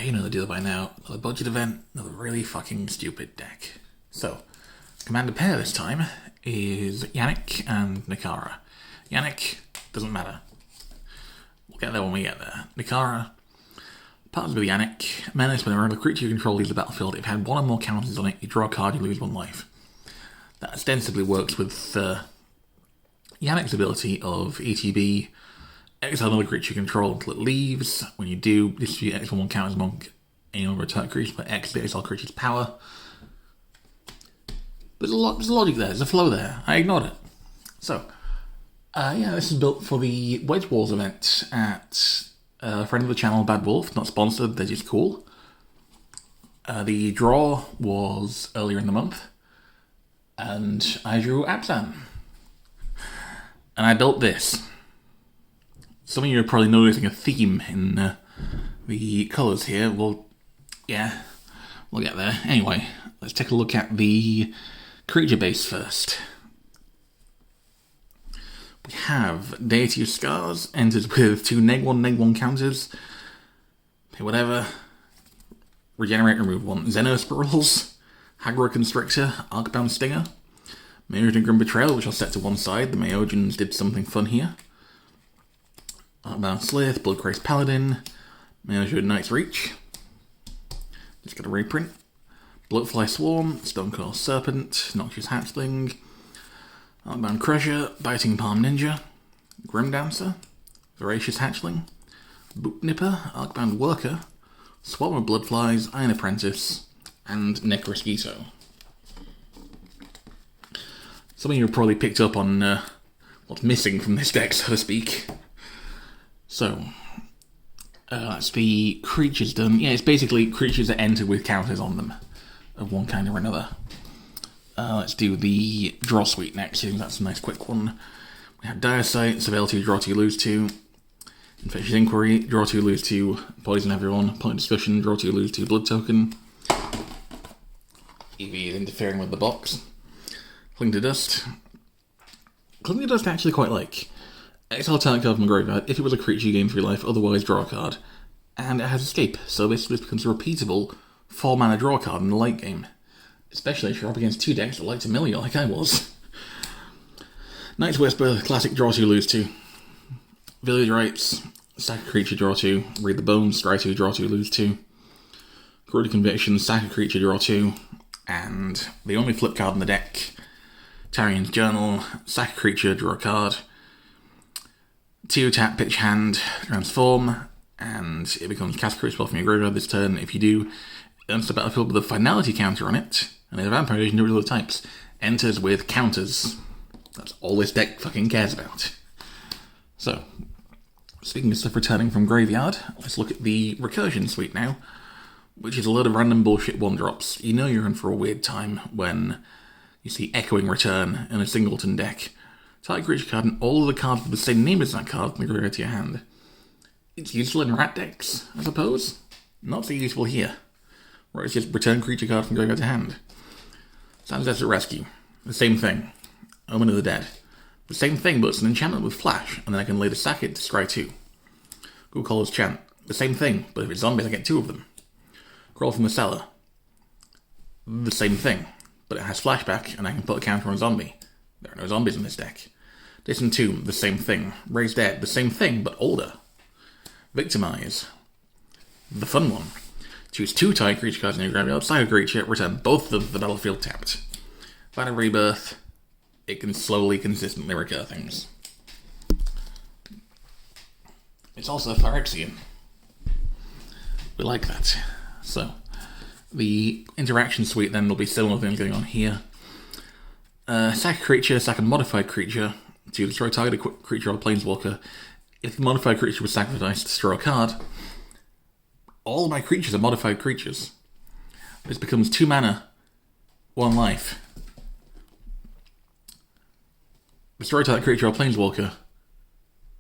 You know the deal by now. Another budget event, another really fucking stupid deck. So, commander pair this time is Yannik and Nikara. Yannik, doesn't matter. We'll get there when we get there. Nikara, partners with Yannik. Menace, whenever a creature you control leaves the battlefield, if it had one or more counters on it, you draw a card, you lose 1 life. That ostensibly works with Yannick's ability of ETB, exile another creature you control until it leaves. When you do, distribute exile 1 counters among any number of target creatures by X the exile creature's power. There's a logic there, there's a flow there. I ignored it. So, this is built for the Wedge Wars event at a friend of the channel, Bad Wolf. Not sponsored, they're just cool. The draw was earlier in the month, and I drew Abzan. And I built this. Some of you are probably noticing a theme in the colours here. Well, yeah, we'll get there. Anyway, let's take a look at the creature base first. We have Deity of Scars, enters with 2 -1/-1 counters. Pay whatever. Regenerate, remove 1. Xeno Spirals, Hagra Constrictor, Arcbound Stinger, Mayogen Grim Betrayal, which I'll set to one side. The Mayogens did something fun here. Arcbound Slith, Bloodcrazed Paladin, Mayogen Knight's Reach. Just got a reprint. Bloatfly Swarm, Stonecoil Serpent, Noxious Hatchling, Arcbound Crusher, Biting Palm Ninja, Grim Dancer, Voracious Hatchling, Boot Nipper, Arcbound Worker, Swarm of Bloodflies, Iron Apprentice, and Necrosquito. Some of you have probably picked up on what's missing from this deck, so to speak. So, that's the creatures done. Yeah, it's basically creatures that enter with counters on them, of one kind or another. Let's do the draw suite next. I think that's a nice quick one. We have Dire Sight, Surveil 2, draw 2, lose 2. Infectious Inquiry, draw 2, lose 2, poison everyone. Point of discussion, draw 2, lose 2, blood token. EV is interfering with the box. Cling to Dust. Cling to Dust I actually quite like. Exile talent card from the graveyard if it was a creature you gain 3 life, otherwise draw a card. And it has Escape, so this becomes a repeatable 4-mana draw card in the late game. Especially if you're up against 2 decks that like to mill you like I was. Night's Whisper, classic draw 2, lose 2. Village Rites, sack a creature, draw 2. Read the Bones, scry 2, draw 2, lose 2. Corroded Conviction, sack a creature, draw 2. And the only flip card in the deck, Tarian's Journal, sack a creature, draw a card. 2 tap, pitch hand, transform, and it becomes cast a creature spell from your graveyard this turn. If you do, it enters the battlefield with a finality counter on it, and there's a vampire evasion to other types. Enters with counters. That's all this deck fucking cares about. So, speaking of stuff returning from graveyard, let's look at the Recursion suite now, which is a load of random bullshit 1-drops. You know you're in for a weird time when you see Echoing Return in a singleton deck. Target creature card and all of the cards with the same name as that card from the graveyard to your hand. It's useful in rat decks, I suppose. Not so useful here, where it's just return creature card from graveyard to hand. Sands Desert Rescue, the same thing. Omen of the Dead, the same thing, but it's an enchantment with flash, and then I can later sack it to scry 2. Good Caller's Chant, the same thing, but if it's zombies I get 2 of them. Crawl from the Cellar, the same thing, but it has flashback, and I can put a counter on a zombie. There are no zombies in this deck. Disentomb, the same thing. Raise Dead, the same thing, but older. Victimize, the fun one. Choose 2 target creature cards in your graveyard, sack a creature, return both of the battlefield tapped. Final Rebirth, it can slowly, consistently recur things. It's also Phyrexian. We like that. So, the interaction suite then will be similar things going on here. Sack a creature, sack a modified creature to destroy targeted creature or planeswalker. If the modified creature was sacrificed to destroy a card, all of my creatures are modified creatures. This becomes 2 mana, 1 life. Destroy target creature or planeswalker,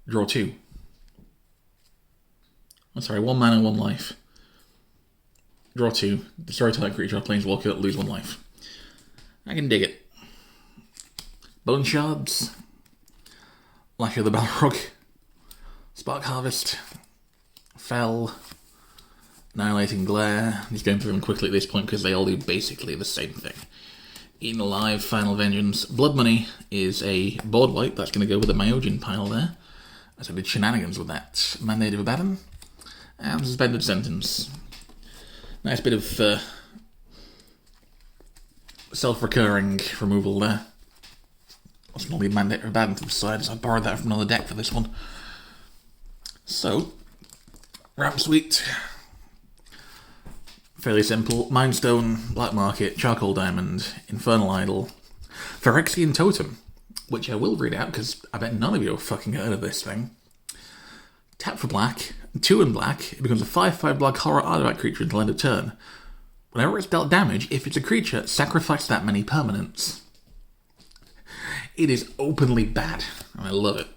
draw 2. I'm sorry, 1 mana, 1 life. Draw 2, destroy target creature or planeswalker, lose 1 life. I can dig it. Bone Shards, Lash of the Balrog, Spark Harvest, Fell, Annihilating Glare. He's going through them quickly at this point because they all do basically the same thing. Eaten Alive, Final Vengeance. Blood Money is a board wipe. That's going to go with the Myojin pile there. As I did shenanigans with that. Mandate of Abaddon. And Suspended Sentence. Nice bit of self-recurring removal there. I'll still leave Mandate of Abaddon to the side, so I borrowed that from another deck for this one. So, Ramp Suite. Fairly simple. Mind Stone, Black Market, Charcoal Diamond, Infernal Idol, Phyrexian Totem, which I will read out because I bet none of you have fucking heard of this thing. Tap for black, 2 in black, it becomes a 5/5 black horror artifact creature until end of turn. Whenever it's dealt damage, if it's a creature, sacrifice that many permanents. It is openly bad, and I love it.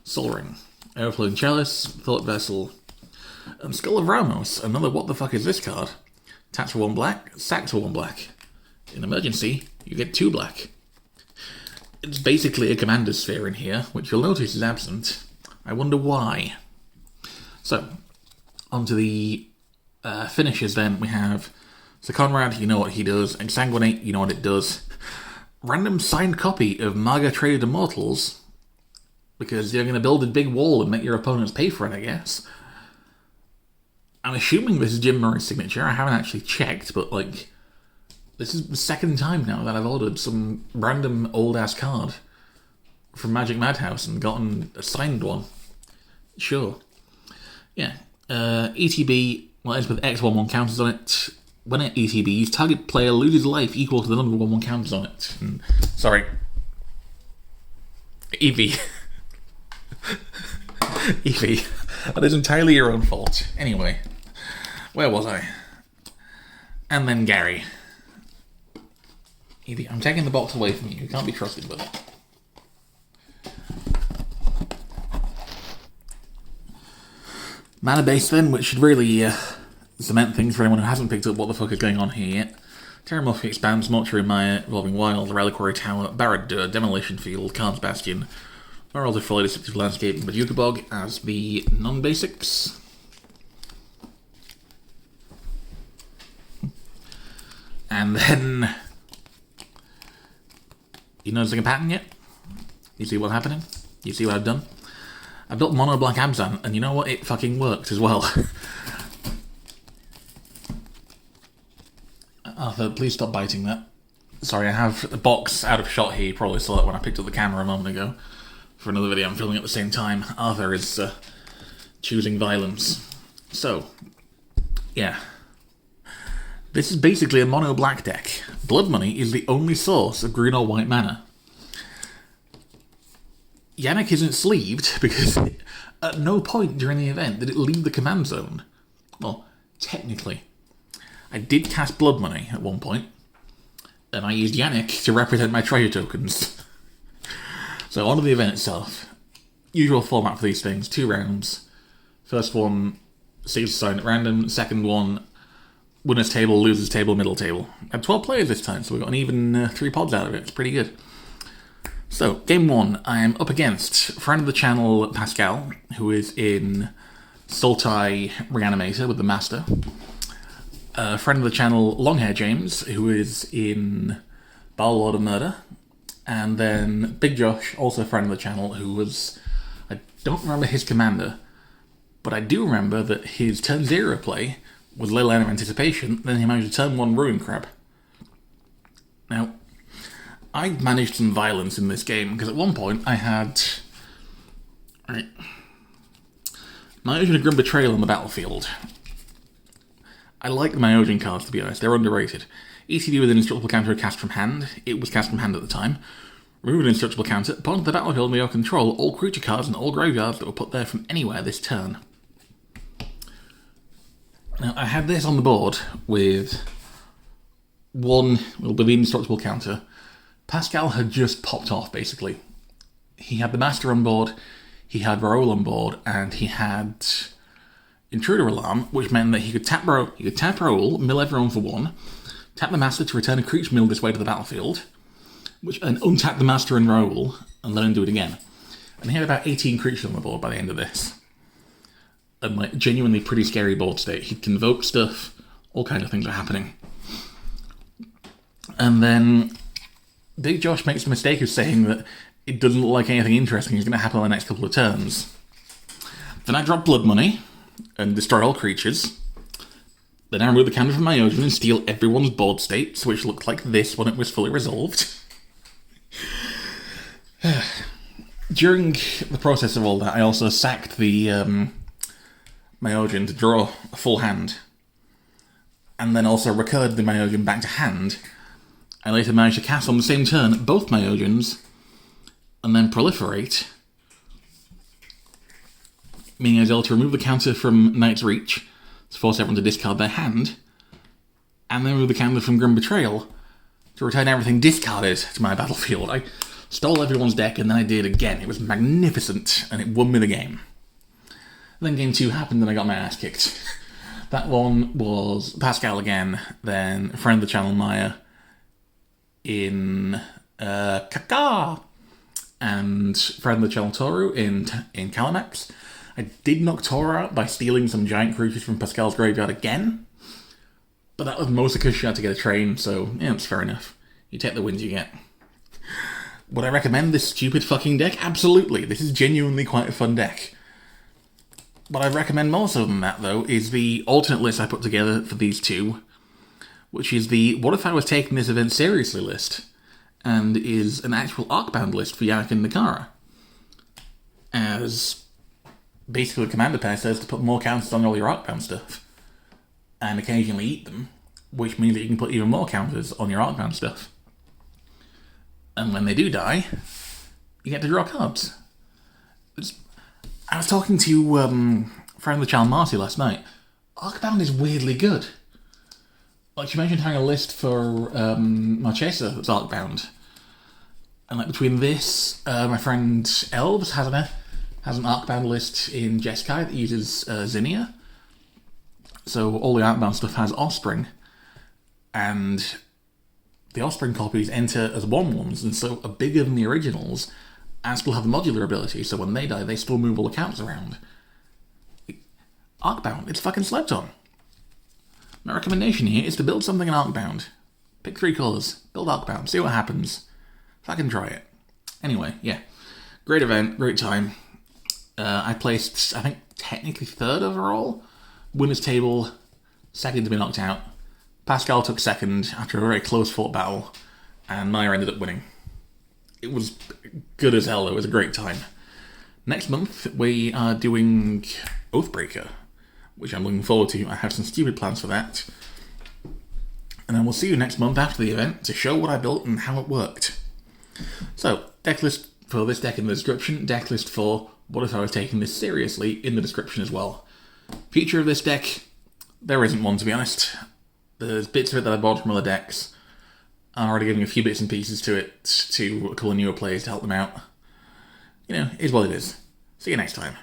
Soul Ring, Overflowing Chalice, Thought Vessel, and Skull of Ramos, another what the fuck is this card? Taps for 1 black, sacks for 1 black. In emergency, you get 2 black. It's basically a Commander Sphere in here, which you'll notice is absent. I wonder why. So, onto the finishes then. We have Sir Conrad, you know what he does. Exsanguinate, you know what it does. Random signed copy of Marga Traded Immortals, because you're going to build a big wall and make your opponents pay for it, I guess. I'm assuming this is Jim Murray's signature. I haven't actually checked, but, like, this is the second time now that I've ordered some random old-ass card from Magic Madhouse and gotten a signed one. Sure. Yeah. ETB, well, ends with X11 counters on it. When it ETBs, target player loses life equal to the number of 1/1 counters on it. And, sorry. Evie. Evie. That is entirely your own fault. Anyway. Where was I? And then Gary. Evie, I'm taking the box away from you. You can't be trusted with it. Mana base then, which should really cement things for anyone who hasn't picked up what the fuck is going on here yet. Terramorphic Expanse, Mortuary Maya, Evolving Wild, Reliquary Tower, Barad-dûr, Demolition Field, Karn's Bastion, Morals of Folly, Deceptive Landscape, and Bajuka Bog as the non-basics. And then... You noticing a pattern yet? You see what's happening? You see what I've done? I built Mono Black Abzan, and you know what? It fucking worked as well. Arthur, please stop biting that. Sorry, I have a box out of shot here. You probably saw that when I picked up the camera a moment ago. For another video I'm filming at the same time. Arthur is choosing violence. So, yeah. This is basically a mono black deck. Blood Money is the only source of green or white mana. Yannik isn't sleeved because at no point during the event did it leave the command zone. Well, technically. I did cast Blood Money at one point, and I used Yannik to represent my treasure tokens. So on to the event itself. Usual format for these things, 2 rounds. First one, seeds assigned at random. Second one, winner's table, loser's table, middle table. I had 12 players this time, so we got an even 3 pods out of it. It's pretty good. So, game 1, I am up against friend of the channel, Pascal, who is in Sultai Reanimator with the Master. Friend of the channel, Longhair James, who is in Lord of Murder. And then Big Josh, also a friend of the channel, who was... I don't remember his commander, but I do remember that his turn 0 play was Leyline of Anticipation, then he managed to turn 1 Ruin Crab. Now, I managed some violence in this game, because at one point I had... Right. Myojin and Grim Betrayal on the battlefield. I like the Myojin cards, to be honest. They're underrated. ETB with an instructable counter cast from hand. It was cast from hand at the time. Remove an instructable counter. Put onto the battlefield under your control all creature cards and all graveyards that were put there from anywhere this turn. Now, I had this on the board with with the indestructible counter. Pascal had just popped off, basically. He had the Master on board, he had Raoul on board, and he had Intruder Alarm, which meant that he could tap Raoul, mill everyone for 1, tap the Master to return a creature milled this way to the battlefield, and untap the Master and Raoul, and let him do it again. And he had about 18 creatures on the board by the end of this. and like genuinely pretty scary board state. He'd convoke stuff, all kinds of things are happening. And then Big Josh makes the mistake of saying that it doesn't look like anything interesting is going to happen in the next couple of turns. Then I drop Blood Money and destroy all creatures. Then I remove the counter from my Ocean and steal everyone's board states, which looked like this when it was fully resolved. During the process of all that, I also sacked the Myojin to draw a full hand, and then also recurred the Myojin back to hand. I later managed to cast on the same turn both Myojins, and then proliferate, meaning I was able to remove the counter from Knight's Reach to force everyone to discard their hand, and then remove the counter from Grim Betrayal to return everything discarded to my battlefield. I stole everyone's deck, and then I did it again. It was magnificent, and it won me the game. And then game 2 happened, and I got my ass kicked. That one was Pascal again, then friend of the channel Maya in Kaka, and friend of the channel Toru in Calimax. I did knock Toru out by stealing some giant creatures from Pascal's graveyard again, but that was mostly because she had to get a train, so yeah, it's fair enough. You take the wins you get. Would I recommend this stupid fucking deck? Absolutely. This is genuinely quite a fun deck. What I recommend more so than that, though, is the alternate list I put together for these two, which is the What If I Was Taking This Event Seriously list, and is an actual Arcbound list for Yannik and Nikara. As basically the commander pair says to put more counters on all your Arcbound stuff, and occasionally eat them, which means that you can put even more counters on your Arcbound stuff. And when they do die, you get to draw cards. I was talking to friend of the channel Marty last night. Arcbound is weirdly good. Like, she mentioned having a list for Marchesa that's Arcbound. And like between this, my friend Elves has an Arcbound list in Jeskai that uses Zinnia. So all the Arcbound stuff has Offspring. And the Offspring copies enter as 1/1s, and so are bigger than the originals, and still have the modular ability, so when they die, they still move all the counters around. Arcbound, it's fucking slept on. My recommendation here is to build something in Arcbound. Pick 3 colours, build Arcbound, see what happens. Fucking try it. Anyway, yeah. Great event, great time. I placed, I think, technically 3rd overall. Winner's table, 2nd to be knocked out. Pascal took 2nd after a very close-fought battle, and Maya ended up winning. It was good as hell, though. It was a great time. Next month, we are doing Oathbreaker, which I'm looking forward to. I have some stupid plans for that. And I will see you next month after the event to show what I built and how it worked. So, deck list for this deck in the description, deck list for What If I Was Taking This Seriously in the description as well. Future of this deck, there isn't one, to be honest. There's bits of it that I bought from other decks. I'm already giving a few bits and pieces to it to a couple of newer players to help them out. You know, it is what it is. See you next time.